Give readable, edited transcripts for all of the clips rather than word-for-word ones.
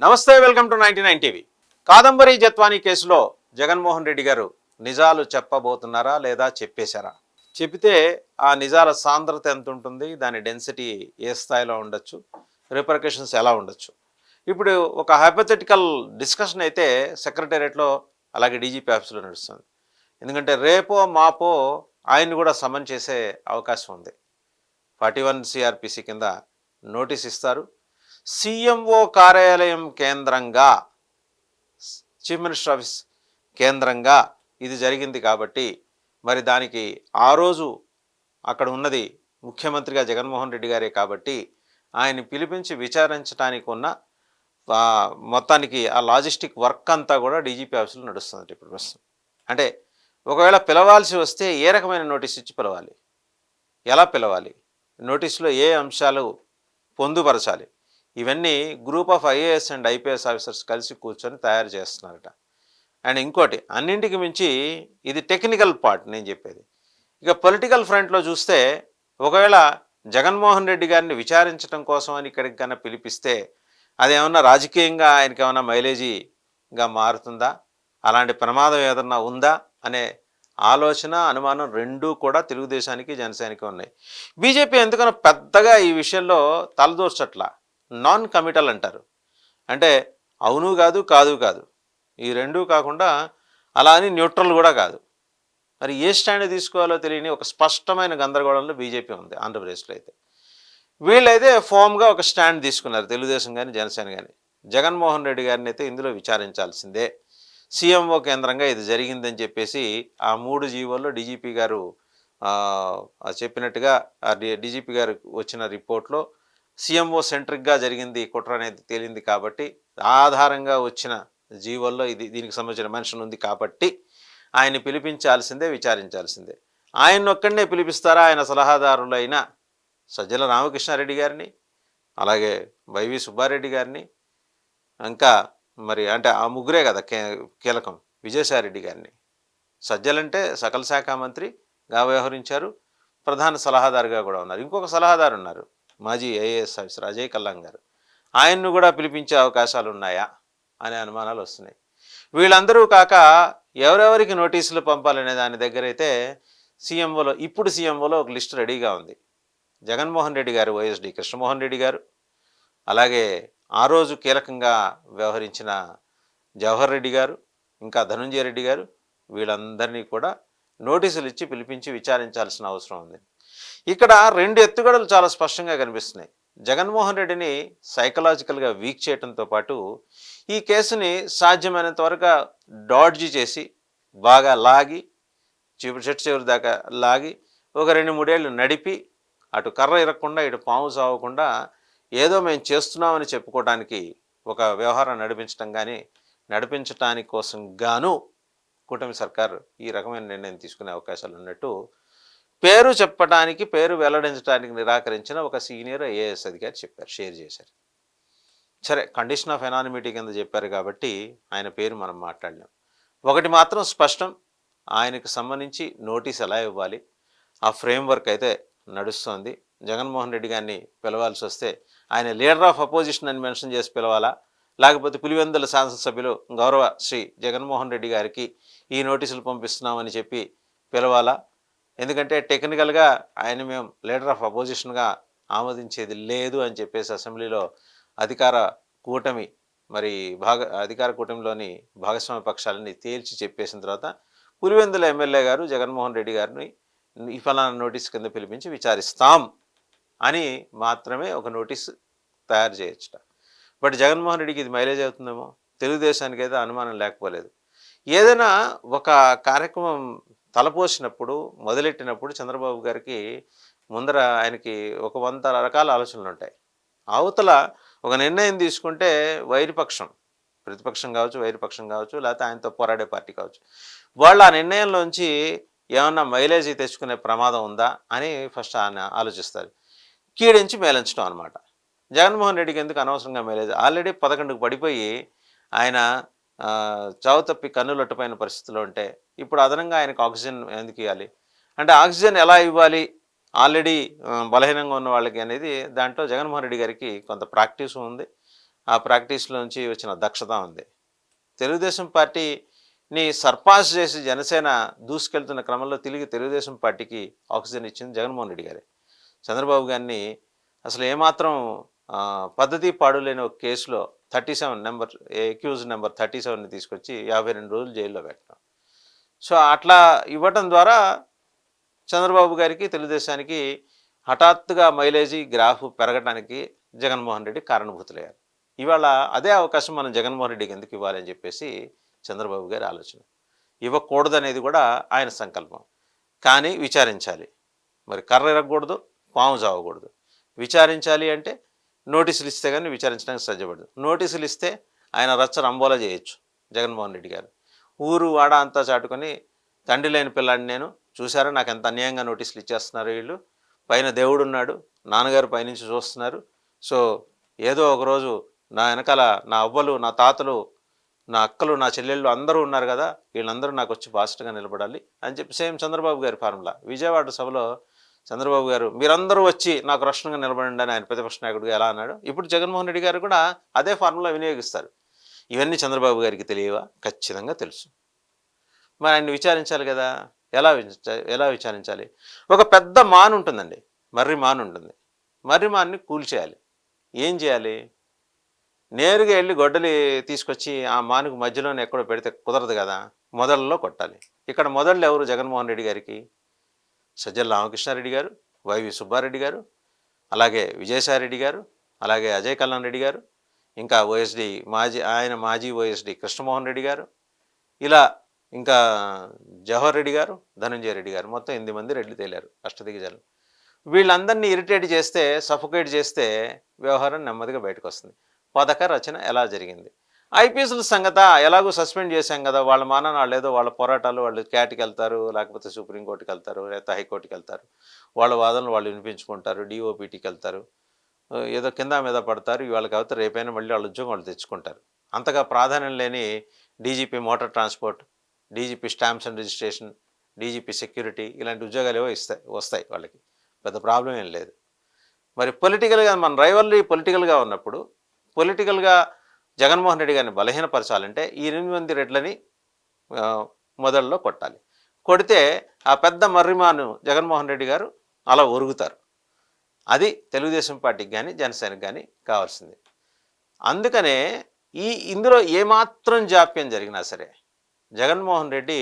నమస్తే, welcome to 99 TV. Kadambari Jethwani కేసులో జగన్మోహన్ రెడ్డి గారు నిజాలు చెప్పబోతున్నారా లేదా చెప్పేశారా? చెబితే ఆ నిజాల సాంద్రత ఎంత ఉంటుంది, దాని డెన్సిటీ ఏ స్థాయిలో ఉండొచ్చు, రిపర్కషన్స్ ఎలా ఉండొచ్చు? ఇప్పుడు ఒక హైపోథెటికల్ డిస్కషన్ అయితే సెక్రటేరియట్లో అలాగే డీజీపీ ఆఫీసులో నడుస్తుంది. ఎందుకంటే రేపో మాపో ఆయన్ని కూడా సమన్ చేసే అవకాశం ఉంది. 41 సిఆర్పిసి కింద నోటీస్ ఇస్తారు. సీఎంఓ కార్యాలయం కేంద్రంగా, చీఫ్ మినిస్టర్ ఆఫీస్ కేంద్రంగా ఇది జరిగింది కాబట్టి మరి దానికి ఆ రోజు అక్కడ ఉన్నది ముఖ్యమంత్రిగా జగన్మోహన్ రెడ్డి గారే కాబట్టి ఆయన్ని పిలిపించి విచారించడానికి ఉన్న మొత్తానికి ఆ లాజిస్టిక్ వర్క్ అంతా కూడా డీజీపీ ఆఫీసులో నడుస్తుంది ఇప్పుడు ప్రస్తుతం. అంటే ఒకవేళ పిలవాల్సి వస్తే ఏ రకమైన నోటీస్ ఇచ్చి పిలవాలి, ఎలా పిలవాలి, నోటీసులో ఏ అంశాలు పొందుపరచాలి, ఇవన్నీ group of IAS and IPS officers కలిసి కూర్చొని తయారు చేస్తున్నారట. అండ్ ఇంకోటి, అన్నింటికి మించి ఇది టెక్నికల్ పార్ట్ నేను చెప్పేది. ఇక పొలిటికల్ ఫ్రంట్లో చూస్తే ఒకవేళ జగన్మోహన్ రెడ్డి గారిని విచారించడం కోసం అని ఇక్కడికి కన్నా పిలిపిస్తే అదేమన్నా రాజకీయంగా ఆయనకి ఏమన్నా మైలేజీగా మారుతుందా, అలాంటి ప్రమాదం ఏదన్నా ఉందా అనే ఆలోచన, అనుమానం రెండూ కూడా తెలుగుదేశానికి జనసేనకి ఉన్నాయి. బీజేపీ ఎందుకనో పెద్దగా ఈ విషయంలో తలదూర్చట్లా, నాన్ కమిటల్ అంటారు. అంటే అవును కాదు, కాదు కాదు, ఈ రెండూ కాకుండా అలా అని న్యూట్రల్ కూడా కాదు. మరి ఏ స్టాండ్ తీసుకోవాలో తెలియని ఒక స్పష్టమైన గందరగోళంలో బీజేపీ ఉంది ఆంధ్రప్రదేశ్లో. అయితే వీళ్ళైతే ఫామ్గా ఒక స్టాండ్ తీసుకున్నారు, తెలుగుదేశం కానీ జనసేన కానీ. జగన్మోహన్ రెడ్డి గారిని అయితే ఇందులో విచారించాల్సిందే, సీఎంఓ కేంద్రంగా ఇది జరిగిందని చెప్పేసి ఆ 3 జీవోల్లో డీజీపీ గారు చెప్పినట్టుగా డీజీపీ గారు వచ్చిన రిపోర్ట్లో సీఎంఓ సెంట్రిక్గా జరిగింది కుట్ర అనేది తేలింది కాబట్టి ఆధారంగా వచ్చిన జీవోల్లో దీనికి సంబంధించిన మెన్షన్ ఉంది కాబట్టి ఆయన్ని పిలిపించాల్సిందే, విచారించాల్సిందే. ఆయన ఒక్కడనే పిలిపిస్తారా? ఆయన సలహాదారులైన సజ్జల రామకృష్ణారెడ్డి గారిని, అలాగే వైవి సుబ్బారెడ్డి గారిని, ఇంకా మరి అంటే ఆ ముగ్గురే కదా కీలకం, విజయసాయిరెడ్డి గారిని. సజ్జలంటే సకల శాఖ మంత్రిగా వ్యవహరించారు, ప్రధాన సలహాదారుగా కూడా ఉన్నారు. ఇంకొక సలహాదారు ఉన్నారు, మాజీ ఐఏఎస్ ఆఫీసర్ అజయ్ కల్లాం గారు. ఆయన్ను కూడా పిలిపించే అవకాశాలు ఉన్నాయా అనే అనుమానాలు వస్తున్నాయి. వీళ్ళందరూ కాక ఎవరెవరికి నోటీసులు పంపాలనే దాని దగ్గర అయితే ఇప్పుడు సీఎంఓలో ఒక లిస్టు రెడీగా ఉంది. జగన్మోహన్ రెడ్డి గారు, వైఎస్డి కృష్ణమోహన్ రెడ్డి గారు, అలాగే ఆ రోజు కీలకంగా వ్యవహరించిన జవహర్ రెడ్డి గారు, ఇంకా ధనుంజయ రెడ్డి గారు, వీళ్ళందరినీ కూడా నోటీసులు ఇచ్చి పిలిపించి విచారించాల్సిన అవసరం ఉంది. ఇక్కడ 2 ఎత్తుగడలు చాలా స్పష్టంగా కనిపిస్తున్నాయి. జగన్మోహన్ రెడ్డిని సైకలాజికల్గా వీక్ చేయడంతో పాటు ఈ కేసుని సాధ్యమైనంత వరకు డాడ్జీ చేసి బాగా లాగి చివరి దాకా లాగి ఒక 2-3 ఏళ్ళు నడిపి అటు కర్ర ఇరగకుండా ఇటు పాము సావకుండా ఏదో మేము చేస్తున్నామని చెప్పుకోవడానికి ఒక వ్యవహారం నడిపించటానికి కోసం గాను కూటమి సర్కార్ ఈ రకమైన నిర్ణయం తీసుకునే అవకాశాలు ఉన్నట్టు పేరు చెప్పడానికి, పేరు వెల్లడించడానికి నిరాకరించిన ఒక సీనియర్ ఐఏఎస్ అధికారి చెప్పారు, షేర్ చేశారు. సరే, కండిషన్ ఆఫ్ ఎనానిమిటీ కింద చెప్పారు కాబట్టి ఆయన పేరు మనం మాట్లాడలేం. ఒకటి మాత్రం స్పష్టం, ఆయనకు సంబంధించి నోటీస్ ఎలా ఇవ్వాలి ఆ ఫ్రేమ్వర్క్ అయితే నడుస్తోంది. జగన్మోహన్ రెడ్డి గారిని పిలవాల్సి వస్తే ఆయన లీడర్ ఆఫ్ అపోజిషన్ అని మెన్షన్ చేసి పిలవాలా, లేకపోతే పులివెందుల శాసనసభ్యులు గౌరవ శ్రీ జగన్మోహన్ రెడ్డి గారికి ఈ నోటీసులు పంపిస్తున్నామని చెప్పి పిలవాలా? ఎందుకంటే టెక్నికల్గా ఆయన మేము లీడర్ ఆఫ్ అపోజిషన్గా ఆమోదించేది లేదు అని చెప్పేసి అసెంబ్లీలో అధికార కూటమిలోని భాగస్వామ్య పక్షాలని తేల్చి చెప్పేసిన తర్వాత పులివెందుల ఎమ్మెల్యే గారు జగన్మోహన్ రెడ్డి గారిని ఈ ఫలానా నోటీస్ కింద పిలిపించి విచారిస్తాం అని మాత్రమే ఒక నోటీస్ తయారు చేయొచ్చుట. బట్ జగన్మోహన్ రెడ్డికి ఇది మైలేజ్ అవుతుందేమో, తెలుగుదేశానికి అయితే అనుమానం లేకపోలేదు. ఏదైనా ఒక కార్యక్రమం తలపోసినప్పుడు, మొదలెట్టినప్పుడు చంద్రబాబు గారికి ముందర ఆయనకి ఒక 100 రకాల ఆలోచనలు ఉంటాయి. అవతల ఒక నిర్ణయం తీసుకుంటే వైరుపక్షం, ప్రతిపక్షం కావచ్చు, వైరుపక్షం కావచ్చు, లేకపోతే ఆయనతో పోరాడే పార్టీ కావచ్చు, వాళ్ళు ఆ నిర్ణయంలోంచి ఏమన్నా మైలేజీ తెచ్చుకునే ప్రమాదం ఉందా అని ఫస్ట్ ఆయన ఆలోచిస్తారు. కీడించి మేలించడం అనమాట. జగన్మోహన్ రెడ్డికి ఎందుకు అనవసరంగా మైలేజ్, ఆల్రెడీ 11కు పడిపోయి ఆయన చావు తప్పి కన్నులొట్టపోయిన పరిస్థితిలో ఉంటే ఇప్పుడు అదనంగా ఆయనకు ఆక్సిజన్ ఎందుకు ఇవ్వాలి? అంటే ఆక్సిజన్ ఎలా ఇవ్వాలి ఆల్రెడీ బలహీనంగా ఉన్న వాళ్ళకి అనేది దాంట్లో జగన్మోహన్ రెడ్డి గారికి కొంత ప్రాక్టీస్ ఉంది, ఆ ప్రాక్టీస్లో నుంచి వచ్చిన దక్షత ఉంది. తెలుగుదేశం పార్టీని సర్పాస్ చేసి జనసేన దూసుకెళ్తున్న క్రమంలో తిరిగి తెలుగుదేశం పార్టీకి ఆక్సిజన్ ఇచ్చింది జగన్మోహన్ రెడ్డి గారే. చంద్రబాబు గారిని అసలు ఏమాత్రం పద్ధతి పాడు లేని ఒక కేసులో 37 నెంబర్ అక్యూజ్డ్ నెంబర్ 37ని తీసుకొచ్చి 52 రోజులు జైల్లో పెట్టడం. సో అట్లా ఇవ్వటం ద్వారా చంద్రబాబు గారికి తెలుగుదేశానికి హఠాత్తుగా మైలేజీ గ్రాఫ్ పెరగడానికి జగన్మోహన్ రెడ్డి కారణభూతులయ్యారు. ఇవాళ అదే అవకాశం మనం జగన్మోహన్ రెడ్డికి ఎందుకు ఇవ్వాలి అని చెప్పేసి చంద్రబాబు గారి ఆలోచన. ఇవ్వకూడదనేది కూడా ఆయన సంకల్పం. కానీ విచారించాలి. మరి కర్ర ఇరగకూడదు, పాము చావకూడదు. విచారించాలి అంటే నోటీసులు ఇస్తే కానీ విచారించడానికి సజ్జపడదు. నోటీసులు ఇస్తే ఆయన రచ్చ రంబోలా చేయొచ్చు జగన్మోహన్ రెడ్డి గారు. ఊరు వాడ అంతా చాటుకొని తండ్రి లేని పిల్లాడిని నేను చూసారా, నాకు ఎంత అన్యాయంగా నోటీసులు ఇచ్చేస్తున్నారు వీళ్ళు, పైన దేవుడు ఉన్నాడు, నాన్నగారు పైనుంచి చూస్తున్నారు, సో ఏదో ఒకరోజు నా వెనకాల నా అవ్వలు, నా తాతలు, నా అక్కలు, నా చెల్లెళ్ళు అందరూ ఉన్నారు కదా, వీళ్ళందరూ నాకు వచ్చి బాస్ట్గా నిలబడాలి అని చెప్పి సేమ్ చంద్రబాబు గారి ఫార్ములా. విజయవాడ సభలో చంద్రబాబు గారు మీరందరూ వచ్చి నాకు రక్షణగా నిలబడండి అని ఆయన ప్రతిపక్ష నాయకుడిగా ఎలా అన్నాడు, ఇప్పుడు జగన్మోహన్ రెడ్డి గారు కూడా అదే ఫార్ములా వినియోగిస్తారు. ఇవన్నీ చంద్రబాబు గారికి తెలియవా? ఖచ్చితంగా తెలుసు. మరి ఆయన్ని విచారించాలి కదా. ఎలా విచారించాలి? ఒక పెద్ద మాను ఉంటుందండి, మర్రి మాను ఉంటుంది. మర్రి మాన్ని కూల్చేయాలి. ఏం చేయాలి? నేరుగా వెళ్ళి గొడ్డలి తీసుకొచ్చి ఆ మానుకు మధ్యలోనే ఎక్కడో పెడితే కుదరదు కదా, మొదళ్ళలో కొట్టాలి. ఇక్కడ మొదళ్ళు ఎవరు జగన్మోహన్ రెడ్డి గారికి? సజ్జల రామకృష్ణారెడ్డి గారు, వైవి సుబ్బారెడ్డి గారు, అలాగే విజయసాయిరెడ్డి గారు, అలాగే అజయ్ కల్లాన్ రెడ్డి గారు, ఇంకా ఓఎస్డి మాజీ ఓఎస్డి కృష్ణమోహన్ రెడ్డి గారు, ఇలా ఇంకా జవహర్ రెడ్డి గారు, ధనంజయ రెడ్డి గారు, మొత్తం 8 మంది రెడ్లు తేలారు అష్టదిగ్గజాలు. వీళ్ళందరినీ ఇరిటేట్ చేస్తే, సఫోకేట్ చేస్తే వ్యవహారం నెమ్మదిగా బయటకు వస్తుంది. పథక రచన ఎలా జరిగింది? ఐపీఎస్ల సంగత ఎలాగో సస్పెండ్ చేశాం కదా, వాళ్ళ మానాన వాళ్ళు ఏదో వాళ్ళ పోరాటాలు, వాళ్ళు క్యాట్కి వెళ్తారు, లేకపోతే సుప్రీంకోర్టుకి వెళ్తారు, లేకపోతే హైకోర్టుకి వెళ్తారు, వాళ్ళ వాదనలు వాళ్ళు వినిపించుకుంటారు, డిఓపిటీకి వెళ్తారు, ఏదో కింద మీద పడతారు, వాళ్ళకి అవుతారు, రేపైనా మళ్ళీ వాళ్ళ ఉద్యోగం వాళ్ళు తెచ్చుకుంటారు. అంతగా ప్రాధాన్యం లేని DGP motor transport, DGP stamps and registration, DGP security, ఇలాంటి ఉద్యోగాలు ఏవో వస్తాయి వాళ్ళకి, పెద్ద ప్రాబ్లం ఏం లేదు. మరి పొలిటికల్గా మన రైవల్లీ పొలిటికల్గా ఉన్నప్పుడు పొలిటికల్గా జగన్మోహన్ రెడ్డి గారిని బలహీనపరచాలంటే ఈ 8 మంది రెడ్లని మొదల్లో కొట్టాలి. కొడితే ఆ పెద్ద మర్రిమాను జగన్మోహన్ రెడ్డి గారు అలా ఒరుగుతారు. అది తెలుగుదేశం పార్టీకి కానీ జనసేనకి కానీ కావాల్సింది. అందుకనే ఇందులో ఏమాత్రం జాప్యం జరిగినా సరే జగన్మోహన్ రెడ్డి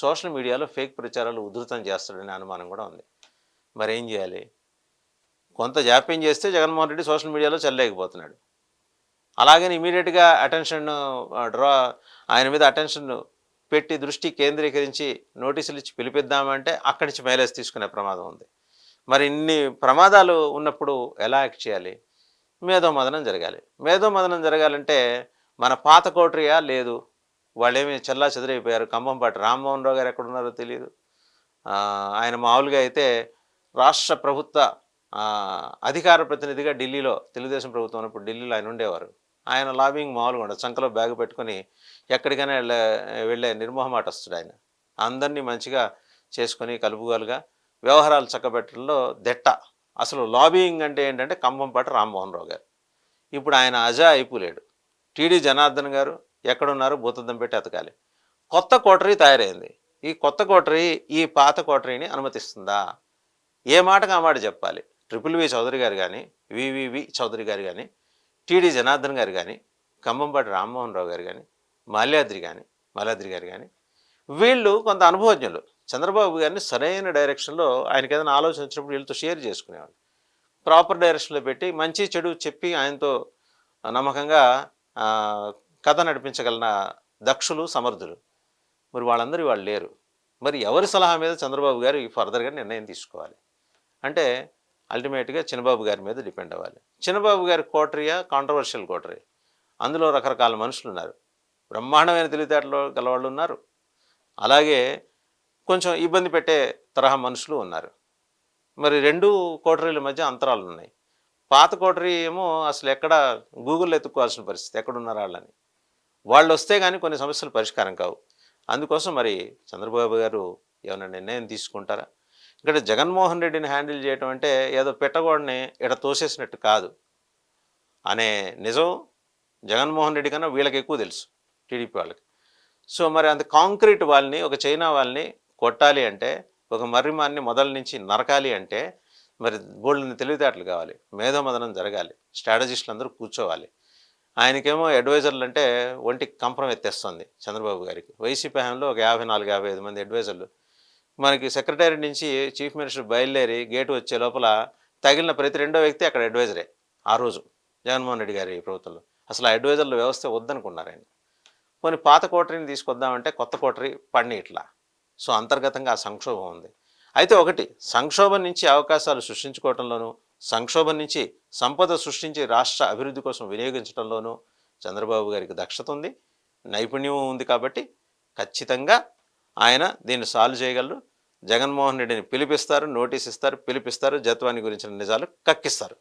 సోషల్ మీడియాలో ఫేక్ ప్రచారాలు ఉధృతం చేస్తాడనే అనుమానం కూడా ఉంది. మరి ఏం చేయాలి? కొంత జాప్యం చేస్తే జగన్మోహన్ రెడ్డి సోషల్ మీడియాలో చెల్లలేకపోతున్నాడు. అలాగని ఇమీడియట్గా అటెన్షన్ ఆయన మీద అటెన్షన్ పెట్టి దృష్టి కేంద్రీకరించి నోటీసులు ఇచ్చి పిలిపిద్దామంటే అక్కడి నుంచి మైలేజ్ తీసుకునే ప్రమాదం ఉంది. మరి ఇన్ని ప్రమాదాలు ఉన్నప్పుడు ఎలా యాక్ట్ చేయాలి? మేధోమథనం జరగాలి. మేధోమథనం జరగాలంటే మన పాత కోటరియా లేదు, వాళ్ళేమి చెల్లా చెదిరైపోయారు. కంభంపాటి రామ్మోహన్ రావు గారు ఎక్కడున్నారో తెలియదు. ఆయన మామూలుగా అయితే రాష్ట్ర ప్రభుత్వ అధికార ప్రతినిధిగా ఢిల్లీలో తెలుగుదేశం ప్రభుత్వం ఉన్నప్పుడు ఢిల్లీలో ఆయన ఉండేవారు. ఆయన లాబింగ్ మామూలుగా ఉండదు, చంకలో బ్యాగ్ పెట్టుకొని ఎక్కడికైనా వెళ్ళే నిర్మోహమాటస్తుడు ఆయన. అందరినీ మంచిగా చేసుకొని కలుపుగలుగా వ్యవహారాలు చక్కబెట్టడంలో దిట్ట. అసలు లాబింగ్ అంటే ఏంటంటే కంభంపాటి రామ్మోహన్ రావు గారు. ఇప్పుడు ఆయన అజా అయిపోలేడు. టీడీ జనార్దన్ గారు ఎక్కడున్నారు? భూతద్దం పెట్టి ఎతకాలి. కొత్త కోటరీ తయారైంది. ఈ కొత్త కోటరీ ఈ పాత కోటరీని అనుమతిస్తుందా? ఏ మాటకు ఆ మాట చెప్పాలి. వి చౌదరి గారు కానీ, వివివి చౌదరి గారు కానీ, టీడీ జనార్దన్ గారు కానీ, కంభంపాటి రామ్మోహన్ రావు గారు కానీ, మాల్యాద్రి గారు కానీ, వీళ్ళు కొంత అనుభవజ్ఞులు. చంద్రబాబు గారిని సరైన డైరెక్షన్లో ఆయనకి ఏదైనా ఆలోచన వచ్చినప్పుడు వీళ్ళతో షేర్ చేసుకునేవాళ్ళు. ప్రాపర్ డైరెక్షన్లో పెట్టి మంచి చెడు చెప్పి ఆయనతో నమ్మకంగా కథ నడిపించగలిగిన దక్షులు, సమర్థులు. మరి వాళ్ళందరూ వాళ్ళు లేరు. మరి ఎవరి సలహా మీద చంద్రబాబు గారు ఫర్దర్గా నిర్ణయం తీసుకోవాలి అంటే అల్టిమేట్గా చిన్నబాబు గారి మీద డిపెండ్ అవ్వాలి. చిన్నబాబు గారి కోటరీయా కాంట్రవర్షియల్ కోటరీ, అందులో రకరకాల మనుషులు ఉన్నారు. బ్రహ్మాండమైన తెలివితేటలు గలవాళ్ళు ఉన్నారు, అలాగే కొంచెం ఇబ్బంది పెట్టే తరహా మనుషులు ఉన్నారు. మరి 2 కోటరీల మధ్య అంతరాలు ఉన్నాయి. పాత కోటరీ ఏమో అసలు ఎక్కడ గూగుల్లో ఎత్తుక్కోవాల్సిన పరిస్థితి, ఎక్కడున్నారు వాళ్ళని. వాళ్ళు వస్తే కానీ కొన్ని సమస్యలు పరిష్కారం కావు. అందుకోసం మరి చంద్రబాబు గారు ఏమైనా నిర్ణయం తీసుకుంటారా? ఇక్కడ జగన్మోహన్ రెడ్డిని హ్యాండిల్ చేయటం అంటే ఏదో పెట్టగోడని ఇక్కడ తోసేసినట్టు కాదు అనే నిజం జగన్మోహన్ రెడ్డి కన్నా వీళ్ళకి ఎక్కువ తెలుసు టీడీపీ వాళ్ళకి. సో మరి అంత కాంక్రీట్ వాళ్ళని, ఒక చైనా వాళ్ళని కొట్టాలి అంటే, ఒక మర్రిమాన్ని మొదల నుంచి నరకాలి అంటే మరి బోల్డన్ని తెలివితేటలు కావాలి, మేధోమథనం జరగాలి, స్ట్రాటజిస్టులు అందరూ కూర్చోవాలి. ఆయనకేమో అడ్వైజర్లు అంటే ఒంటికి కంపరం ఎత్తేస్తుంది చంద్రబాబు గారికి. వైసీపీ హయాంలో ఒక 54, 55 మంది అడ్వైజర్లు. మనకి సెక్రటేరియట్ నుంచి చీఫ్ మినిస్టర్ బయలుదేరి గేటు వచ్చే లోపల తగిలిన ప్రతి రెండో వ్యక్తి అక్కడ అడ్వైజరే ఆ రోజు జగన్మోహన్ రెడ్డి గారి ప్రభుత్వంలో. అసలు ఆ అడ్వైజర్ల వ్యవస్థ వద్దనుకున్నారు ఆయన. పోనీ పాత కోటరీని తీసుకొద్దామంటే కొత్త కోటరీ పడిని ఇట్లా. సో అంతర్గతంగా ఆ సంక్షోభం ఉంది. అయితే ఒకటి, సంక్షోభం నుంచి అవకాశాలు సృష్టించుకోవటంలోనూ, సంక్షోభం నుంచి సంపద సృష్టించి రాష్ట్ర అభివృద్ధి కోసం వినియోగించడంలోనూ చంద్రబాబు గారికి దక్షత ఉంది, నైపుణ్యం ఉంది. కాబట్టి ఖచ్చితంగా ఆయన దీన్ని సాల్వ్ చేయగలరు. జగన్మోహన్ రెడ్డిని పిలిపిస్తారు, నోటీస్ ఇస్తారు, పిలిపిస్తారు, జత్వాని గురించిన నిజాలు కక్కిస్తారు.